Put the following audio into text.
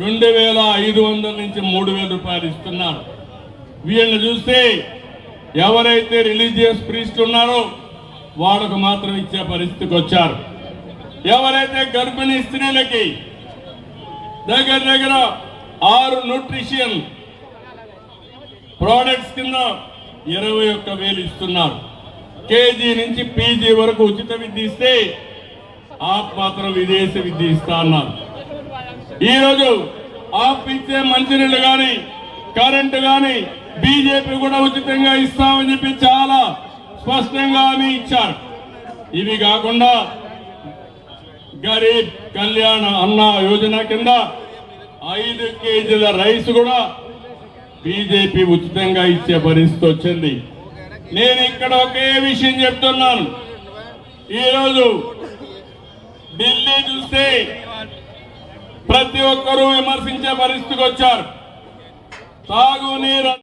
2500 నుంచి 3000 రూపాయలు ఇస్తున్నారు. వీళ్ళని చూస్తే ఎవరైతే రిలీజియస్ ప్రీస్ట్ ఉన్నారో వాళ్ళకు మాత్రం ఇచ్చే పరిస్థితికి వచ్చారు. ఎవరైతే గర్భిణీ స్త్రీలకి దగ్గర దగ్గర 6 న్యూట్రిషన్ ప్రోడక్ట్స్ కింద 21,000 ఇస్తున్నారు. కేజీ నుంచి పీజీ వరకు ఉచిత విద్య ఇస్తే ఆప్ మాత్రం విదేశీ విద్య ఇస్తా అన్నారు. ఈరోజు ఆప్ ఇచ్చే మంచినీళ్ళు కానీ కరెంటు కానీ బీజేపీ కూడా ఉచితంగా ఇస్తామని చెప్పి చాలా స్పష్టంగా హామీ ఇచ్చారు. ఇవి కాకుండా గరీబ్ కళ్యాణ అన్న యోజన కింద 5 కేజీల రైస్ కూడా బీజేపీ ఉచితంగా ఇచ్చే పరిస్థితి వచ్చింది. నేను ఇక్కడ ఒకే విషయం చెప్తున్నాను. ఈరోజు ఢిల్లీ చూస్తే ప్రతి ఒక్కరూ విమర్శించే పరిస్థితికి వచ్చారు. తాగునీరు